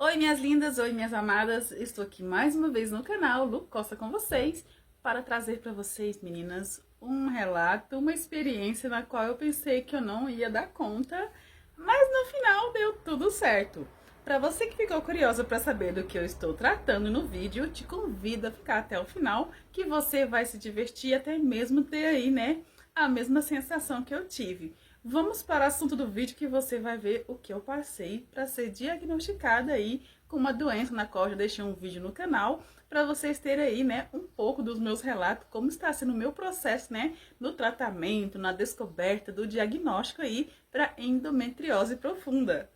Oi, minhas lindas, oi, minhas amadas. Estou aqui mais uma vez no canal Lu Costa com vocês para trazer para vocês, meninas, um relato, uma experiência na qual eu pensei que eu não ia dar conta, mas no final deu tudo certo. Para você que ficou curiosa para saber do que eu estou tratando no vídeo, te convido a ficar até o final, que você vai se divertir e até mesmo ter aí, né, a mesma sensação que eu tive. Vamos para o assunto do vídeo que você vai ver o que eu passei para ser diagnosticada aí com uma doença na qual eu já deixei um vídeo no canal para vocês terem aí, né, um pouco dos meus relatos, como está sendo o meu processo, né, no tratamento, na descoberta do diagnóstico aí para endometriose profunda.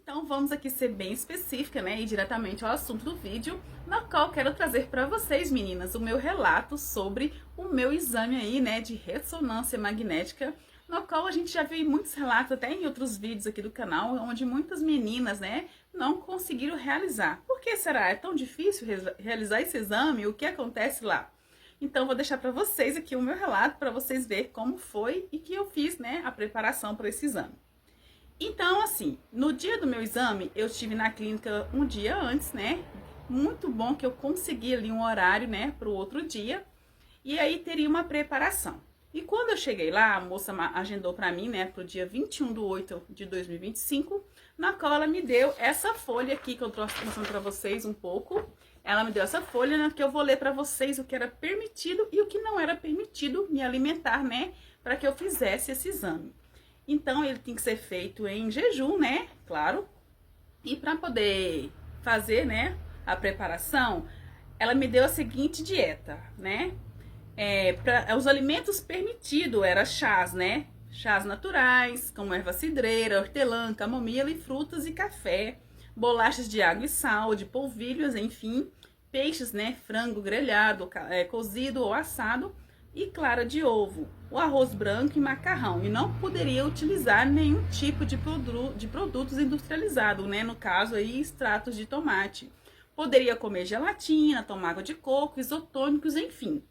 Então vamos aqui ser bem específica, né, e diretamente ao assunto do vídeo, na qual quero trazer para vocês, meninas, o meu relato sobre o meu exame aí, né, de ressonância magnética, no qual a gente já viu muitos relatos, até em outros vídeos aqui do canal, onde muitas meninas, né, não conseguiram realizar. Por que será? É tão difícil realizar esse exame? O que acontece lá? Então vou deixar para vocês aqui o meu relato, para vocês verem como foi e que eu fiz, né, a preparação para esse exame. Então, assim, no dia do meu exame, eu estive na clínica um dia antes, né? Muito bom que eu consegui ali um horário, né, para o outro dia. E aí teria uma preparação. E quando eu cheguei lá, a moça agendou para mim, né, para o dia 21/8 de 2025, na qual ela me deu essa folha aqui, que eu tô mostrando para vocês um pouco. Ela me deu essa folha, né, que eu vou ler para vocês o que era permitido e o que não era permitido me alimentar, né, para que eu fizesse esse exame. Então, ele tem que ser feito em jejum, né? Claro. E para poder fazer, né, a preparação, ela me deu a seguinte dieta, né? Os alimentos permitidos eram chás, né? Chás naturais, como erva cidreira, hortelã, camomila e frutas e café. Bolachas de água e sal, de polvilhos, enfim. Peixes, né? Frango grelhado, cozido ou assado e clara de ovo, o arroz branco e macarrão. E não poderia utilizar nenhum tipo de produtos industrializados, né? No caso aí, extratos de tomate. Poderia comer gelatina, tomar água de coco, isotônicos, enfim.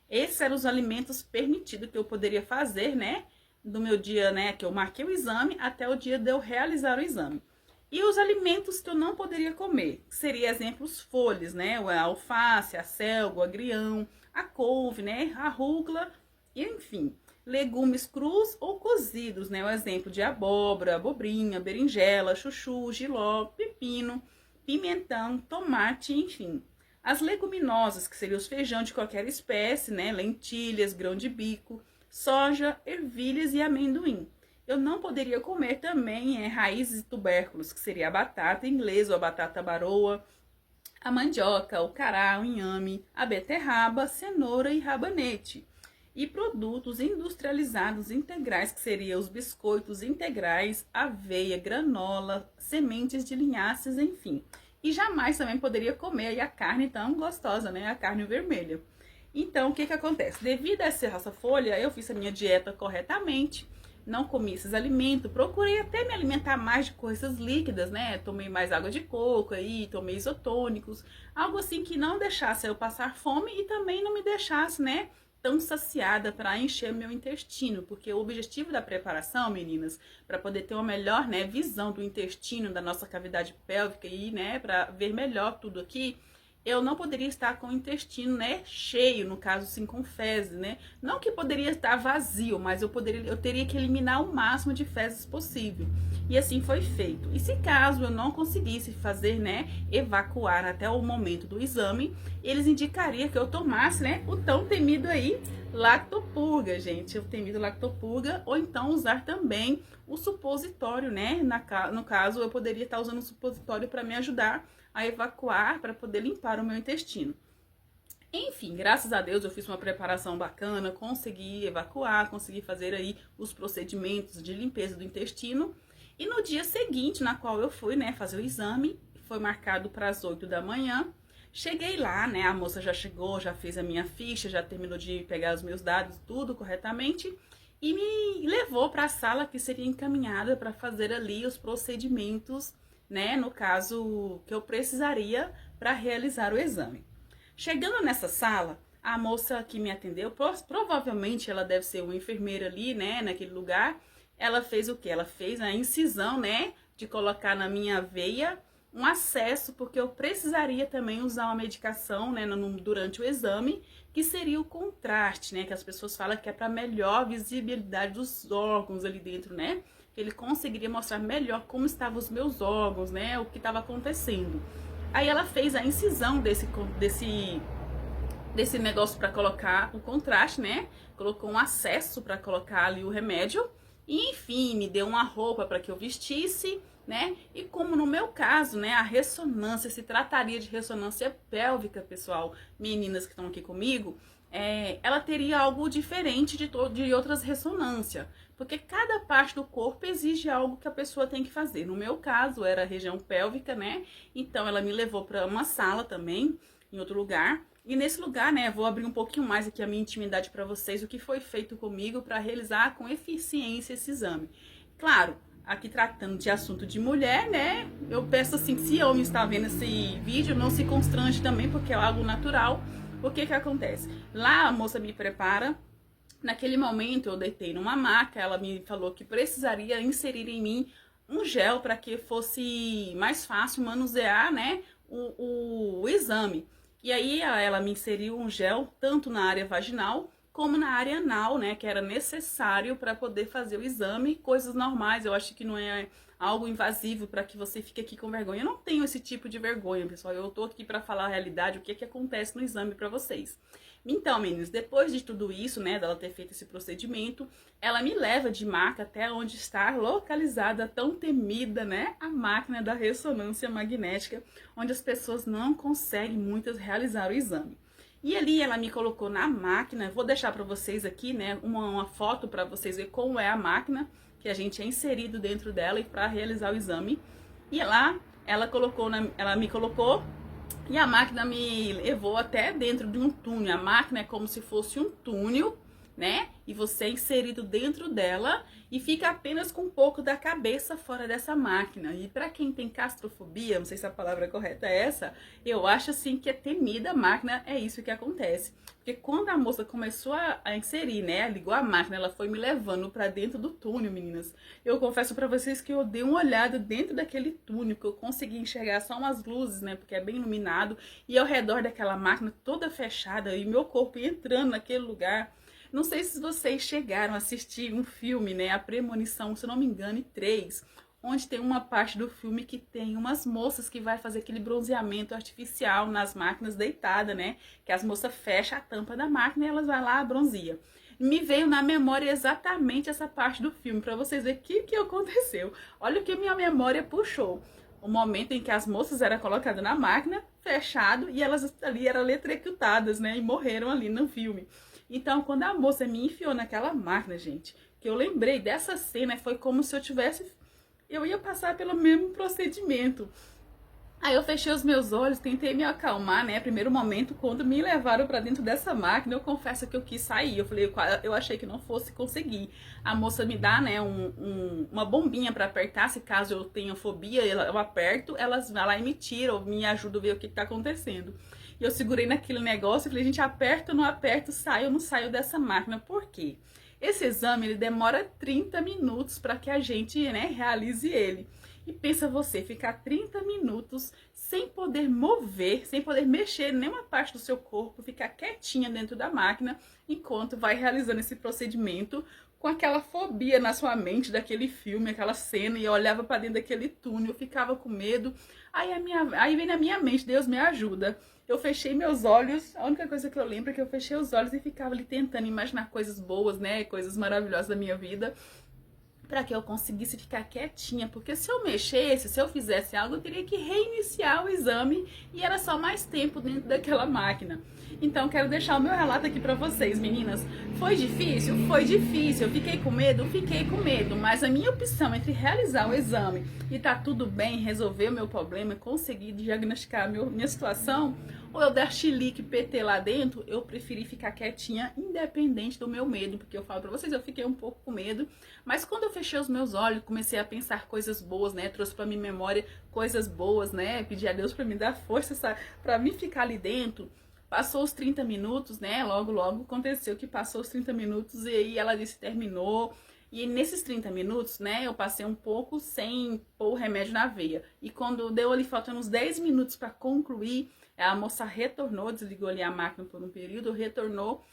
Esses eram os alimentos permitidos que eu poderia fazer, né? Do meu dia, né? Que eu marquei o exame até o dia de eu realizar o exame. E os alimentos que eu não poderia comer, seria exemplos folhas, né? A alface, a selga, o agrião, a couve, né? A rúcula, enfim. Legumes crus ou cozidos, né? O exemplo de abóbora, abobrinha, berinjela, chuchu, jiló, pepino, pimentão, tomate, enfim. As leguminosas, que seriam os feijão de qualquer espécie, né? Lentilhas, grão de bico, soja, ervilhas e amendoim. Eu não poderia comer também raízes e tubérculos, que seria a batata inglesa ou a batata baroa, a mandioca, o cará, o inhame, a beterraba, cenoura e rabanete. E produtos industrializados integrais, que seriam os biscoitos integrais, aveia, granola, sementes de linhaças, enfim. E jamais também poderia comer a carne tão gostosa, né? A carne vermelha. Então, o que acontece? Devido a essa folha, eu fiz a minha dieta corretamente, não comi esses alimentos, procurei até me alimentar mais de coisas líquidas, né? Tomei mais água de coco aí, tomei isotônicos, algo assim que não deixasse eu passar fome e também não me deixasse, né, tão saciada para encher meu intestino, porque o objetivo da preparação, meninas, para poder ter uma melhor, né, visão do intestino, da nossa cavidade pélvica e, né, para ver melhor tudo aqui, eu não poderia estar com o intestino, né, cheio, no caso, assim, com fezes, né? Não que poderia estar vazio, mas eu teria que eliminar o máximo de fezes possível. E assim foi feito. E se caso eu não conseguisse fazer, né, evacuar até o momento do exame, eles indicariam que eu tomasse, né, o tão temido aí lactopurga, gente. O temido lactopurga, ou então usar também o supositório, né? No caso, eu poderia estar usando o supositório para me ajudar a evacuar, para poder limpar o meu intestino. Enfim, graças a Deus eu fiz uma preparação bacana, consegui evacuar, consegui fazer aí os procedimentos de limpeza do intestino. E no dia seguinte, na qual eu fui, né, fazer o exame, foi marcado para as 8 da manhã. Cheguei lá, né, a moça já chegou, já fez a minha ficha, já terminou de pegar os meus dados, tudo corretamente, e me levou para a sala que seria encaminhada para fazer ali os procedimentos, né, no caso que eu precisaria para realizar o exame. Chegando nessa sala, a moça que me atendeu, provavelmente ela deve ser uma enfermeira ali, né, naquele lugar. Ela fez o quê? Ela fez a incisão, né, de colocar na minha veia um acesso, porque eu precisaria também usar uma medicação, né, durante o exame, que seria o contraste, né, que as pessoas falam que é para melhor visibilidade dos órgãos ali dentro, né, que ele conseguiria mostrar melhor como estavam os meus órgãos, né, o que estava acontecendo. Aí ela fez a incisão desse negócio para colocar o contraste, né? Colocou um acesso para colocar ali o remédio. E, enfim, me deu uma roupa para que eu vestisse, né? E como no meu caso, né, a ressonância, se trataria de ressonância pélvica, pessoal, meninas que estão aqui comigo, ela teria algo diferente de outras ressonâncias. Porque cada parte do corpo exige algo que a pessoa tem que fazer. No meu caso, era a região pélvica, né? Então, ela me levou para uma sala também, em outro lugar. E nesse lugar, né, vou abrir um pouquinho mais aqui a minha intimidade para vocês, o que foi feito comigo para realizar com eficiência esse exame. Claro, aqui tratando de assunto de mulher, né, eu peço assim, que se homem está vendo esse vídeo, não se constrange também, porque é algo natural. O que que acontece? Lá a moça me prepara. Naquele momento eu deitei numa maca, ela me falou que precisaria inserir em mim um gel para que fosse mais fácil manusear, né, o exame. E aí ela me inseriu um gel tanto na área vaginal como na área anal, né, que era necessário para poder fazer o exame, coisas normais. Eu acho que não é algo invasivo para que você fique aqui com vergonha. Eu não tenho esse tipo de vergonha, pessoal. Eu tô aqui para falar a realidade, o que acontece no exame para vocês. Então, meninos, depois de tudo isso, né, dela ter feito esse procedimento, ela me leva de maca até onde está localizada a tão temida, né, a máquina da ressonância magnética, onde as pessoas não conseguem muitas realizar o exame. E ali ela me colocou na máquina, vou deixar para vocês aqui, né, uma foto para vocês verem como é a máquina que a gente é inserido dentro dela e para realizar o exame. E lá ela me colocou e a máquina me levou até dentro de um túnel. A máquina é como se fosse um túnel, né? E você é inserido dentro dela e fica apenas com um pouco da cabeça fora dessa máquina. E para quem tem claustrofobia, não sei se a palavra correta é essa, eu acho assim que é temida a máquina, é isso que acontece. Porque quando a moça começou a inserir, né, ligou a máquina, ela foi me levando para dentro do túnel, meninas. Eu confesso para vocês que eu dei uma olhada dentro daquele túnel, que eu consegui enxergar só umas luzes, né, porque é bem iluminado, e ao redor daquela máquina toda fechada e meu corpo entrando naquele lugar. Não sei se vocês chegaram a assistir um filme, né, A Premonição, se eu não me engano, 3, onde tem uma parte do filme que tem umas moças que vai fazer aquele bronzeamento artificial nas máquinas deitada, né, que as moças fecham a tampa da máquina e elas vão lá bronzia. Me veio na memória exatamente essa parte do filme, para vocês verem o que aconteceu. Olha o que minha memória puxou. O momento em que as moças eram colocadas na máquina, fechado, e elas ali eram eletrocutadas, né, e morreram ali no filme. Então, quando a moça me enfiou naquela máquina, gente, que eu lembrei dessa cena, foi como se eu ia passar pelo mesmo procedimento. Aí eu fechei os meus olhos, tentei me acalmar, né? Primeiro momento, quando me levaram pra dentro dessa máquina, eu confesso que eu quis sair. Eu falei, eu achei que não fosse conseguir. A moça me dá, né, uma bombinha pra apertar, se caso eu tenha fobia, eu aperto, elas vão lá e me tiram, me ajudam a ver o que tá acontecendo. E eu segurei naquele negócio e falei, gente, aperto ou não aperto, saio ou não saio dessa máquina. Por quê? Esse exame, ele demora 30 minutos para que a gente, né, realize ele. E pensa você, ficar 30 minutos sem poder mover, sem poder mexer nenhuma parte do seu corpo, ficar quietinha dentro da máquina, enquanto vai realizando esse procedimento, com aquela fobia na sua mente daquele filme, aquela cena, e eu olhava para dentro daquele túnel, eu ficava com medo. Aí vem na minha mente, Deus me ajuda. Eu fechei meus olhos, a única coisa que eu lembro é que eu fechei os olhos e ficava ali tentando imaginar coisas boas, né, coisas maravilhosas da minha vida, para que eu conseguisse ficar quietinha, porque se eu mexesse, se eu fizesse algo, eu teria que reiniciar o exame e era só mais tempo dentro daquela máquina. Então, quero deixar o meu relato aqui para vocês, meninas. Foi difícil? Foi difícil. Eu fiquei com medo? Fiquei com medo. Mas a minha opção entre realizar o exame e tá tudo bem, resolver o meu problema, conseguir diagnosticar a minha situação, ou eu dar chilique PT lá dentro, eu preferi ficar quietinha, independente do meu medo. Porque eu falo pra vocês, eu fiquei um pouco com medo. Mas quando eu fechei os meus olhos, comecei a pensar coisas boas, né? Trouxe pra minha memória coisas boas, né? Pedi a Deus pra me dar força pra mim ficar ali dentro. Passou os 30 minutos, né? Logo aconteceu que passou os 30 minutos e aí ela disse terminou. E nesses 30 minutos, né, eu passei um pouco sem pôr o remédio na veia. E quando deu ali faltando uns 10 minutos para concluir, a moça retornou, desligou ali a máquina por um período, retornou,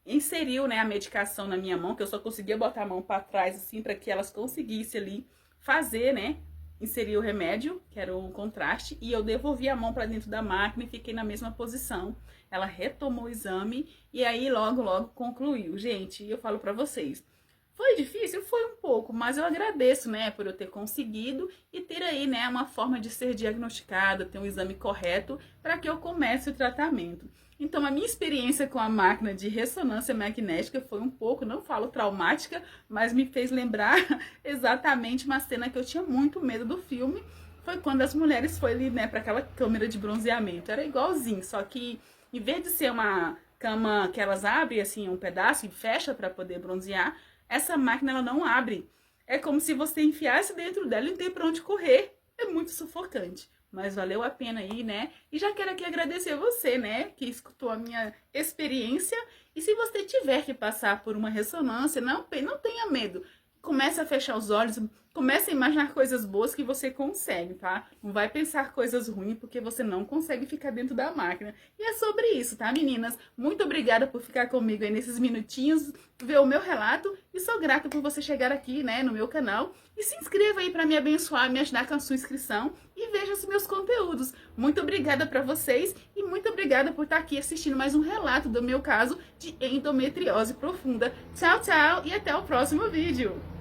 inseriu, né, a medicação na minha mão, que eu só conseguia botar a mão para trás assim para que elas conseguissem ali fazer, né, inserir o remédio, que era o contraste, e eu devolvi a mão para dentro da máquina e fiquei na mesma posição. Ela retomou o exame e aí logo concluiu. Gente, eu falo para vocês, foi difícil? Foi um pouco, mas eu agradeço, né, por eu ter conseguido e ter aí, né, uma forma de ser diagnosticada, ter um exame correto para que eu comece o tratamento. Então, a minha experiência com a máquina de ressonância magnética foi um pouco, não falo traumática, mas me fez lembrar exatamente uma cena que eu tinha muito medo do filme. Foi quando as mulheres foram ali, né, para aquela câmera de bronzeamento. Era igualzinho, só que em vez de ser uma cama que elas abrem assim um pedaço e fecha para poder bronzear, essa máquina ela não abre. É como se você enfiasse dentro dela e não tem pra onde correr. É muito sufocante. Mas valeu a pena aí, né? E já quero aqui agradecer você, né? Que escutou a minha experiência. E se você tiver que passar por uma ressonância, não tenha medo. Comece a fechar os olhos, comece a imaginar coisas boas que você consegue, tá? Não vai pensar coisas ruins porque você não consegue ficar dentro da máquina. E é sobre isso, tá, meninas? Muito obrigada por ficar comigo aí nesses minutinhos, ver o meu relato. E sou grata por você chegar aqui, né, no meu canal. E se inscreva aí para me abençoar, me ajudar com a sua inscrição. E veja os meus conteúdos. Muito obrigada para vocês e muito obrigada por estar aqui assistindo mais um relato do meu caso de endometriose profunda. Tchau, tchau e até o próximo vídeo.